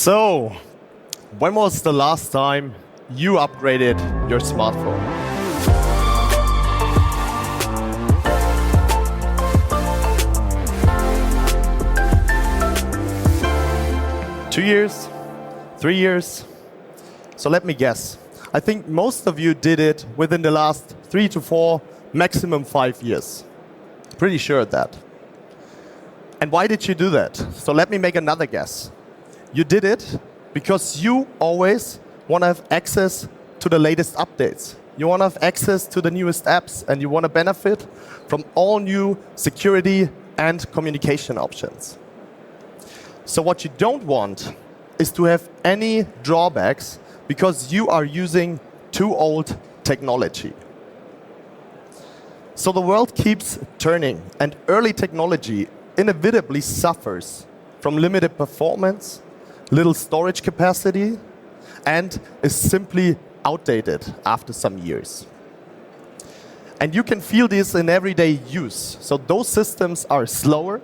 So, when was the last time you upgraded your smartphone? Two years? 3 years? So let me guess. I think most of you did it within the last 3 to 4, maximum 5 years. Pretty sure of that. And why did you do that? So let me make another guess. You did it because you always want to have access to the latest updates. You want to have access to the newest apps, and you want to benefit from all new security and communication options. So what you don't want is to have any drawbacks because you are using too old technology. So the world keeps turning, and early technology inevitably suffers from limited performance, little storage capacity, and is simply outdated after some years. And you can feel this in everyday use. So those systems are slower,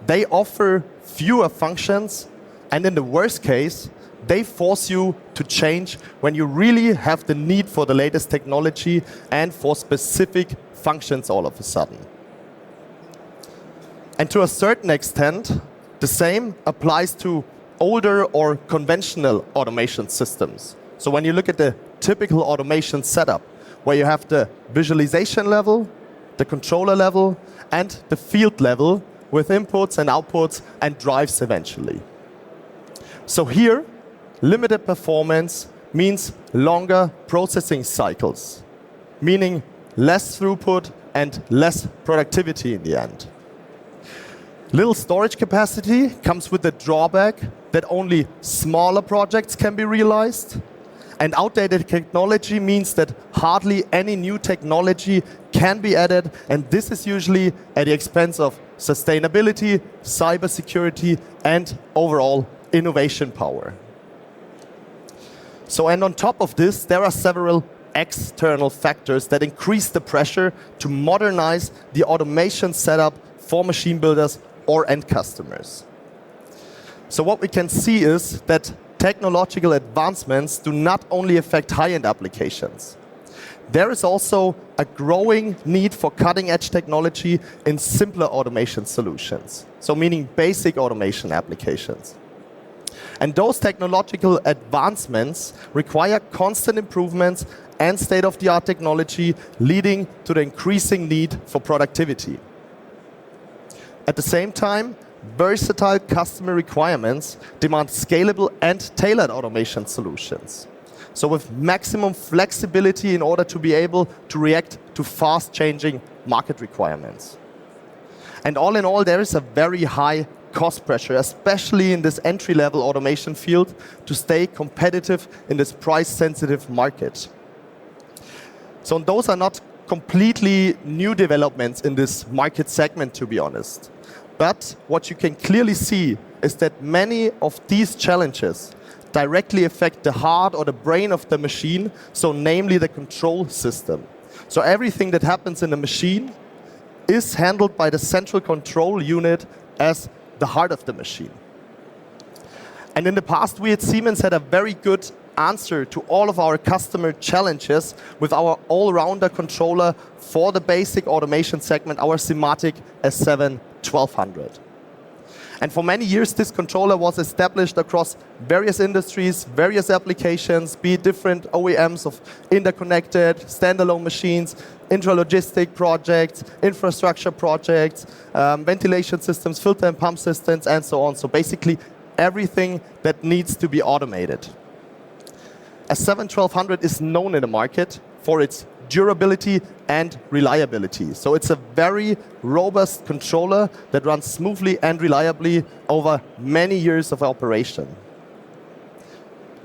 they offer fewer functions, and in the worst case, they force you to change when you really have the need for the latest technology and for specific functions all of a sudden. And to a certain extent, the same applies to older or conventional automation systems. So when you look at the typical automation setup, where you have the visualization level, the controller level, and the field level with inputs and outputs and drives eventually. So here, limited performance means longer processing cycles, meaning less throughput and less productivity in the end. Little storage capacity comes with the drawback that only smaller projects can be realized. And outdated technology means that hardly any new technology can be added, and this is usually at the expense of sustainability, cybersecurity, and overall innovation power. So, and on top of this, there are several external factors that increase the pressure to modernize the automation setup for machine builders or end customers. So what we can see is that technological advancements do not only affect high-end applications. There is also a growing need for cutting-edge technology in simpler automation solutions, so meaning basic automation applications. And those technological advancements require constant improvements and state-of-the-art technology, leading to the increasing need for productivity. At the same time, versatile customer requirements demand scalable and tailored automation solutions. So with maximum flexibility in order to be able to react to fast-changing market requirements. And all in all, there is a very high cost pressure, especially in this entry-level automation field, to stay competitive in this price-sensitive market. So those are not completely new developments in this market segment, to be honest. But what you can clearly see is that many of these challenges directly affect the heart or the brain of the machine, so namely the control system. So everything that happens in the machine is handled by the central control unit as the heart of the machine. And in the past, we at Siemens had a very good answer to all of our customer challenges with our all-rounder controller for the basic automation segment, our SIMATIC S7-1200. And for many years, this controller was established across various industries, various applications, be it different OEMs of interconnected, standalone machines, intralogistic projects, infrastructure projects, ventilation systems, filter and pump systems, and so on. So basically, everything that needs to be automated. S7-1200 is known in the market for its durability and reliability. So it's a very robust controller that runs smoothly and reliably over many years of operation.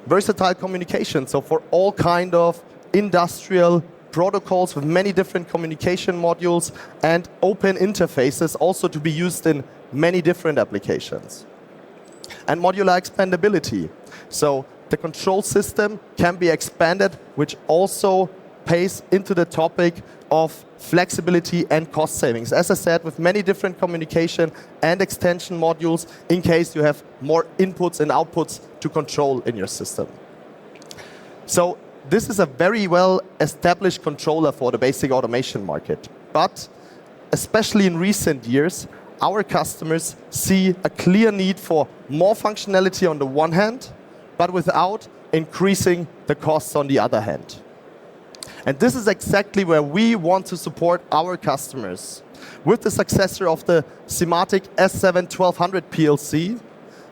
Versatile communication, so for all kind of industrial protocols with many different communication modules and open interfaces, also to be used in many different applications. And modular expandability. So the control system can be expanded, which also pace into the topic of flexibility and cost savings. As I said, with many different communication and extension modules in case you have more inputs and outputs to control in your system. So this is a very well established controller for the basic automation market. But especially in recent years, our customers see a clear need for more functionality on the one hand, but without increasing the costs on the other hand. And this is exactly where we want to support our customers with the successor of the SIMATIC S7-1200 PLC,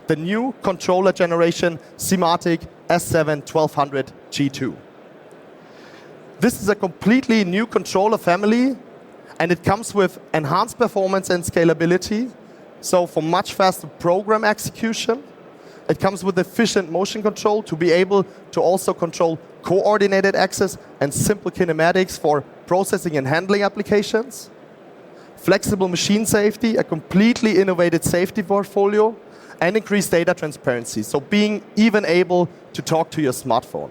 the new controller generation SIMATIC S7-1200 G2. This is a completely new controller family, and it comes with enhanced performance and scalability, so for much faster program execution. It comes with efficient motion control to be able to also control coordinated access and simple kinematics for processing and handling applications. Flexible machine safety, a completely innovative safety portfolio, and increased data transparency, so being even able to talk to your smartphone.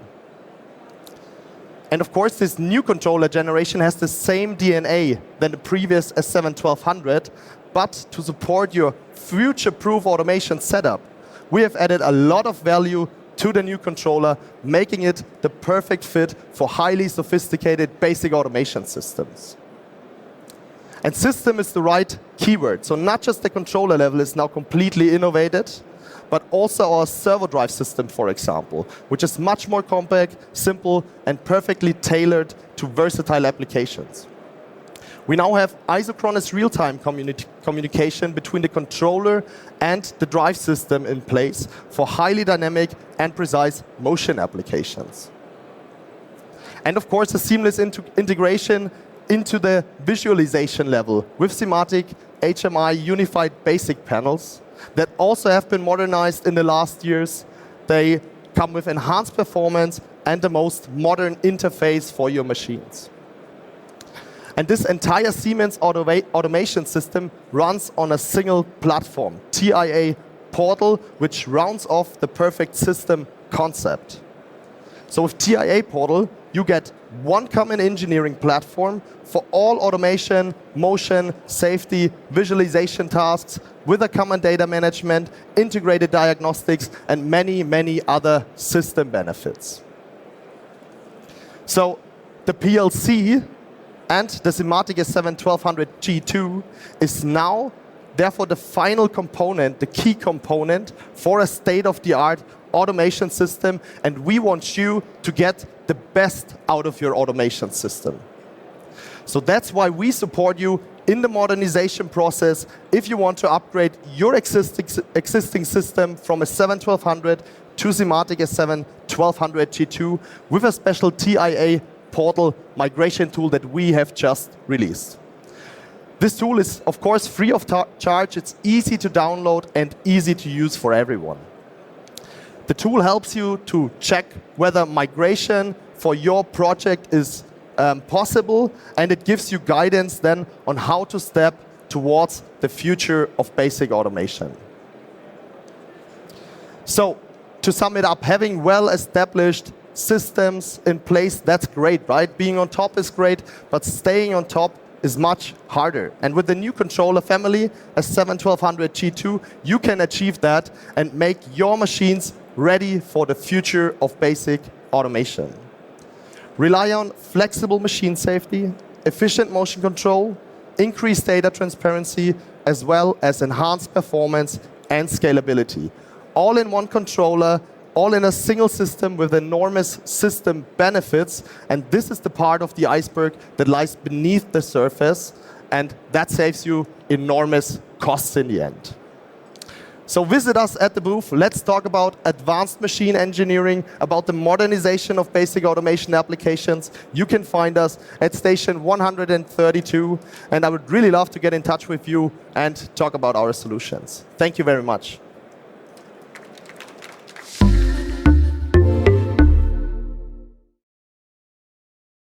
And of course, this new controller generation has the same DNA than the previous S7-1200, but to support your future-proof automation setup, we have added a lot of value to the new controller, making it the perfect fit for highly sophisticated basic automation systems. And system is the right keyword. So not just the controller level is now completely innovated, but also our servo drive system, for example, which is much more compact, simple, and perfectly tailored to versatile applications. We now have isochronous real-time communication between the controller and the drive system in place for highly dynamic and precise motion applications. And of course, a seamless integration into the visualization level with SIMATIC HMI unified basic panels that also have been modernized in the last years. They come with enhanced performance and the most modern interface for your machines. And this entire Siemens automation system runs on a single platform, TIA Portal, which rounds off the perfect system concept. So with TIA Portal, you get one common engineering platform for all automation, motion, safety, visualization tasks with a common data management, integrated diagnostics, and many, many other system benefits. So the PLC and the SIMATIC S7-1200 G2 is now, therefore, the final component, the key component for a state-of-the-art automation system, and we want you to get the best out of your automation system. So that's why we support you in the modernization process if you want to upgrade your existing system from a 7-1200 to SIMATIC S7-1200 G2 with a special TIA Portal migration tool that we have just released. This tool is, of course, free of charge. It's easy to download and easy to use for everyone. The tool helps you to check whether migration for your project is possible, and it gives you guidance then on how to step towards the future of basic automation. So, to sum it up, having well-established systems in place, that's great, right? Being on top is great, but staying on top is much harder. And with the new controller family, S7-1200 G2, you can achieve that and make your machines ready for the future of basic automation. Rely on flexible machine safety, efficient motion control, increased data transparency, as well as enhanced performance and scalability. All in one controller, all in a single system with enormous system benefits, and this is the part of the iceberg that lies beneath the surface, and that saves you enormous costs in the end. So visit us at the booth. Let's talk about advanced machine engineering, about the modernization of basic automation applications. You can find us at station 132, and I would really love to get in touch with you and talk about our solutions. Thank you very much.